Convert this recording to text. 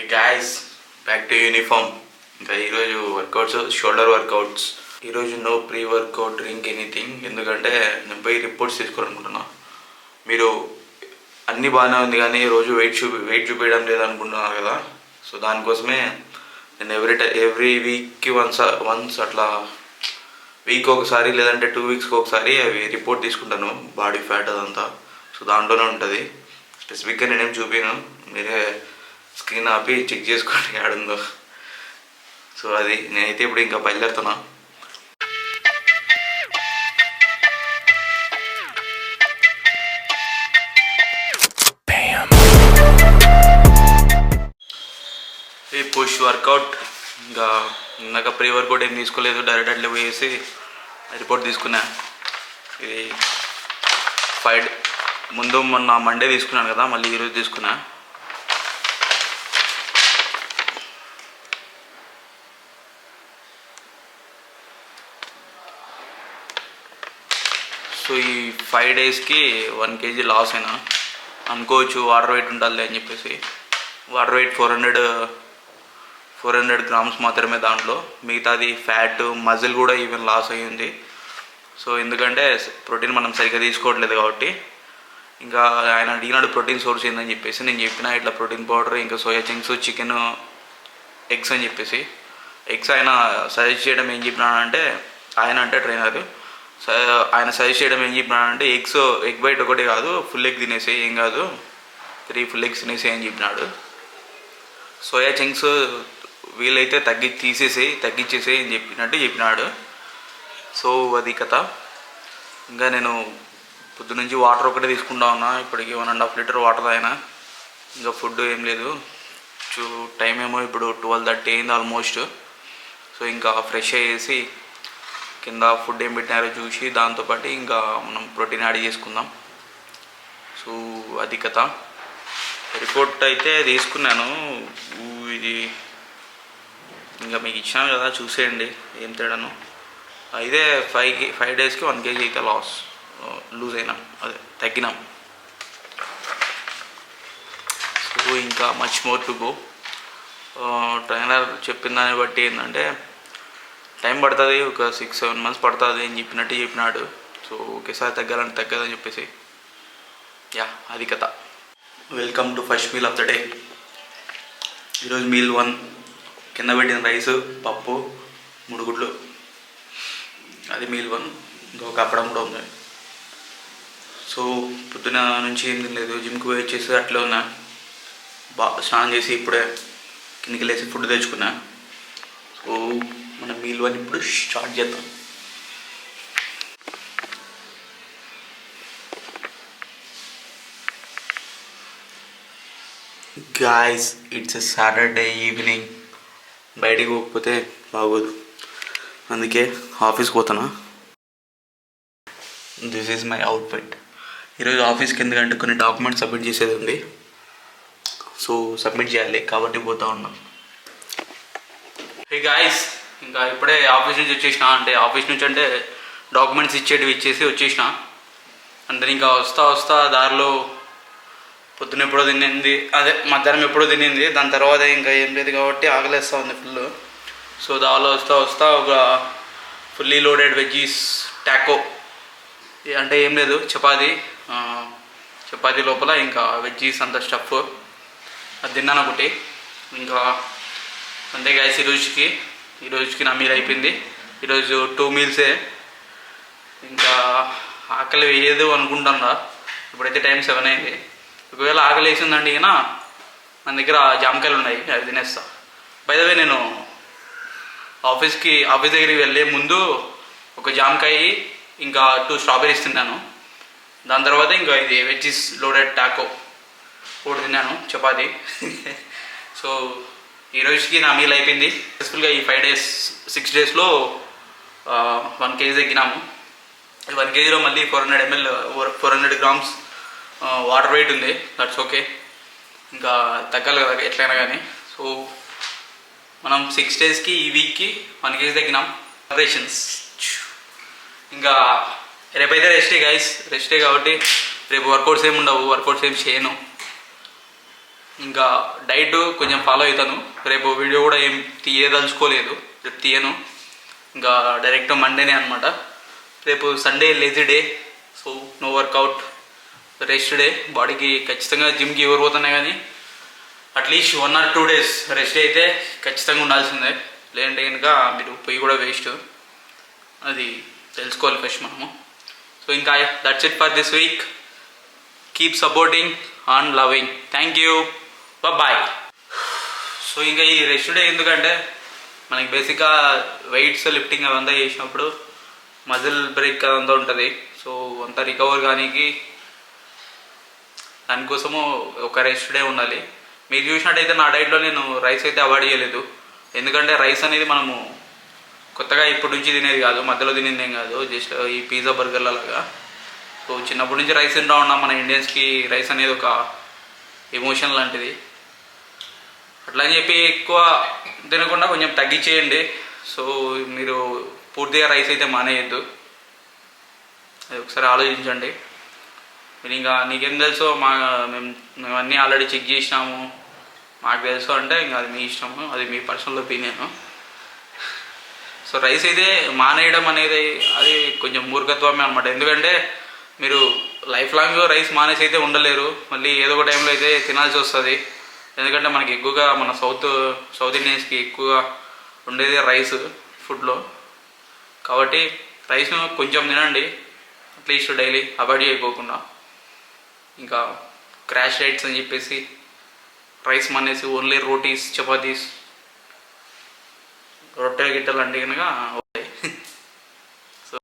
Hey guys, back to uniform. ఇంకా ఈరోజు workouts, shoulder workouts. ఈరోజు no pre workout drink anything, ఎందుకంటే నేను పోయి రిపోర్ట్స్ తీసుకోవాలనుకుంటున్నా. మీరు అన్నీ బాగానే ఉంది కానీ రోజు వెయిట్ చూపించడం లేదనుకుంటున్నారు కదా. సో దానికోసమే నేను ఎవ్రీ వీక్కి వన్స్ అట్లా వీక్ ఒకసారి లేదంటే 2 వీక్స్కి ఒకసారి అవి రిపోర్ట్ తీసుకుంటాను, బాడీ ఫ్యాట్ అదంతా. సో దాంట్లోనే ఉంటుంది. స్పెసిఫిక్గా నేనేం చూపాను, మీరే స్క్రీన్ ఆపి చెక్ చేసుకోండి ఆడుందో. సో అది నేనైతే ఇప్పుడు ఇంకా బయలుదేరుతున్నా. ఈ పుష్ వర్కౌట్ ఇంకా ఇందాక ప్రీ వర్కౌట్ ఏం తీసుకోలేదు, డైరెక్ట్ అట్లా వేసి రిపోర్ట్ తీసుకున్నా. ఇది ముందు మొన్న మండే తీసుకున్నాను కదా, మళ్ళీ ఈరోజు తీసుకున్నా. సో ఈ 5 డేస్కి 1 kg లాస్ అయినా అనుకోవచ్చు. వాటర్ వెయిట్ ఉండాలి అని చెప్పేసి, వాటర్ వెయిట్ 400 గ్రామ్స్ మాత్రమే. దాంట్లో మిగతాది ఫ్యాట్, మజిల్ కూడా ఈవెన్ లాస్ అయ్యింది. సో ఎందుకంటే ప్రోటీన్ మనం సరిగ్గా తీసుకోవట్లేదు కాబట్టి. ఇంకా ఆయన అడిగినాడు ప్రోటీన్ సోర్స్ ఏందని చెప్పేసి, నేను చెప్పిన ఇట్లా ప్రోటీన్ పౌడర్, ఇంకా సోయా చంక్స్, చికెన్, ఎగ్స్ అని చెప్పేసి. ఎగ్స్ ఆయన సజెస్ట్ చేయడం ఏం చెప్పినాడంటే, ఆయన అంటే ట్రైనర్, ఆయన సజెస్ట్ చేయడం ఏం చెప్పినాడంటే ఎగ్ వైట్ ఒకటి కాదు, ఫుల్ ఎగ్ తినేసి ఏం కాదు, 3 ఫుల్ ఎగ్స్ తినేసి అని చెప్పినాడు. సోయా చంక్స్ వీలైతే తగ్గించేసి అని చెప్పినాడు. సో అది కథ. ఇంకా నేను పొద్దు నుంచి వాటర్ ఒకటే తీసుకుంటా ఉన్నా. ఇప్పటికి 1.5 లీటర్ వాటర్ అయినా. ఇంకా ఫుడ్ ఏం లేదు. టైం ఏమో ఇప్పుడు 12:30 అయింది ఆల్మోస్ట్. సో ఇంకా ఫ్రెష్ అయ్యేసి కింద ఫుడ్ ఏం పెట్టినారో చూసి దాంతోపాటు ఇంకా మనం ప్రోటీన్ యాడ్ చేసుకుందాం. సో అది కథ. రిపోర్ట్ అయితే తీసుకున్నాను. ఇది ఇంకా మీకు ఇచ్చాను కదా, చూసేయండి ఏం తేడాను. అయితే 5 డేస్కి 1 kg అయితే లూజ్ అయినాం, అదే తగ్గినాం. సో ఇంకా much more to go. Trainer చెప్పిన దాన్ని బట్టి ఏంటంటే టైం పడుతుంది, ఒక 6-7 months పడుతుంది అని చెప్పినాడు. సో ఒకేసారి తగ్గాలంటే తగ్గదని చెప్పేసి అది కథ. Welcome to first meal of the day. ఈరోజు మీల్ 1 కింద పెట్టిన రైస్, పప్పు, 3 గుడ్లు, అది మీల్ 1. ఇంకొక అప్పడం కూడా ఉంది. సో పొద్దున నుంచి ఏం తినలేదు, జిమ్కి పోయి వచ్చేసి అట్లే ఉన్నా. స్నానం చేసి ఇప్పుడే కిందికి వెళ్ళేసి ఫుడ్ తెచ్చుకున్నా. సో మన మీల్ 1 ఇప్పుడు స్టార్ట్ చేద్దాం. Guys, it's a Saturday evening. బయటికి పోకపోతే బాగోదు, అందుకే ఆఫీస్కి పోతున్నా. This is my outfit. ఈరోజు ఆఫీస్కి ఎందుకంటే కొన్ని డాక్యుమెంట్స్ సబ్మిట్ చేసేది ఉంది. సో సబ్మిట్ చేయాలి కాబట్టి పోతా ఉన్నాం. హే గాయ్స్, ఇంకా ఇప్పుడే ఆఫీస్ నుంచి వచ్చేసిన. ఆఫీస్ నుంచి అంటే డాక్యుమెంట్స్ ఇచ్చేసి వచ్చేసిన. అంటే ఇంకా వస్తా దారిలో పొద్దున ఎప్పుడో తినింది, అదే మధ్యాహ్నం ఎప్పుడో తినింది. దాని తర్వాత ఇంకా ఏం లేదు కాబట్టి ఆకలేస్తూ ఉంది ఫుల్. సో దారిలో వస్తా ఒక ఫుల్లీ లోడెడ్ వెజ్జీస్ టాకో, అంటే ఏం లేదు, చపాతీ లోపల ఇంకా వెజ్జీస్ అంత స్టఫ్, అది తిన్నాను ఒకటి. ఇంకా అంతే గాయస్, ఈరోజుకి నా మీల్ అయిపోయింది. ఈరోజు 2 మీల్సే. ఇంకా ఆకలి వేయదు అనుకుంటున్నా. ఇప్పుడైతే టైం 7 అయింది. ఒకవేళ ఆకలి వేసిందండి ఇక మన దగ్గర జామకాయలు ఉన్నాయి, అవి తినేస్తా. బై ద వే, నేను ఆఫీస్ దగ్గరికి వెళ్ళే ముందు ఒక జామకాయ ఇంకా 2 స్ట్రాబెరీస్ తిన్నాను. దాని తర్వాత ఇంకా ఇది వెజ్జీస్ లోడెడ్ టాకో ఒకటి తిన్నాను, చపాతీ. సో ఈరోజుకి నా మీల్ అయిపోయింది సక్సెస్ఫుల్గా. ఈ 6 డేస్లో 1 kg తగ్గినాము. 1 kgలో మళ్ళీ 400 గ్రామ్స్ వాటర్ వెయిట్ ఉంది. దట్స్ ఓకే, ఇంకా తగ్గాలి కదా ఎట్లయినా కానీ. సో మనం 6 డేస్కి ఈ వీక్కి 1 kg తగ్గినాం. సెలబ్రేషన్స్. ఇంకా రేపైతే రెస్టే కాబట్టి రేపు వర్కౌట్స్ ఏమి ఉండవు, వర్కౌట్స్ ఏం చేయను. ఇంకా డైట్ కొంచెం ఫాలో అవుతాను. రేపు వీడియో కూడా ఏం తీయదలుచుకోలేదు, రేపు తీయను. ఇంకా డైరెక్ట్ మండేనే అనమాట. రేపు Sunday lazy day, so no workout, rest day. బాడీకి ఖచ్చితంగా జిమ్కి ఎవరు పోతున్నాయి కానీ అట్లీస్ట్ 1 or 2 days రెస్ట్ అయితే ఖచ్చితంగా ఉండాల్సిందే. లేదంటే కనుక మీరు పోయి కూడా వేస్ట్, అది తెలుసుకోవాలి ఫస్ట్ మనము. సో ఇంకా that's it for this week. Keep supporting and loving. Thank you, bye. So ఇంకా ఈ రెస్ట్ డే ఎందుకంటే మనకి బేసిక్గా వెయిట్స్ లిఫ్టింగ్ అవంతా చేసినప్పుడు మజిల్ బ్రేక్ అదంతా ఉంటుంది. సో అంతా రికవర్ కానీ దానికోసము ఒక రెస్ట్ డే ఉండాలి. మీరు చూసినట్టయితే నా డైట్లో నేను రైస్ అయితే అవాయిడ్ చేయలేదు. ఎందుకంటే రైస్ అనేది మనము కొత్తగా ఇప్పటి నుంచి తినేది కాదు, మధ్యలో తినేది ఏం కాదు, జస్ట్ ఈ పిజ్జా బర్గర్ల లాగా. సో చిన్నప్పటి నుంచి రైస్ తింటూ ఉన్నాం. మన ఇండియన్స్కి రైస్ అనేది ఒక ఎమోషన్ లాంటిది. అట్లా అని చెప్పి ఎక్కువ తినకుండా కొంచెం తగ్గించేయండి. సో మీరు పూర్తిగా రైస్ అయితే మానేయద్దు, అది ఒకసారి ఆలోచించండి. మీరు ఇంకా నీకేం తెలుసో మేము అన్నీ ఆల్రెడీ చెక్ చేసినాము, మాకు తెలుసు అంటే ఇంకా అది మీ ఇష్టము, అది మీ పర్సనల్ ఒపీనియన్. సో రైస్ అయితే మానేయడం అనేది అది కొంచెం మూర్ఖత్వమే అనమాట. ఎందుకంటే మీరు లైఫ్ లాంగ్ రైస్ మానేసి అయితే ఉండలేరు, మళ్ళీ ఏదో ఒక టైంలో అయితే తినాల్సి వస్తుంది. ఎందుకంటే మనకి ఎక్కువగా మన సౌత్ ఇండియన్స్కి ఎక్కువగా ఉండేది రైస్ ఫుడ్లో. కాబట్టి రైస్ను కొంచెం తినండి, అట్లీస్ట్ డైలీ అవాయిడ్ చేయకోకుండా. ఇంకా క్రాష్ డైట్స్ అని చెప్పేసి రైస్ మానేసి ఓన్లీ రోటీస్, చపాతీస్, రొట్టెలు గిట్టెలు అంటే కనుక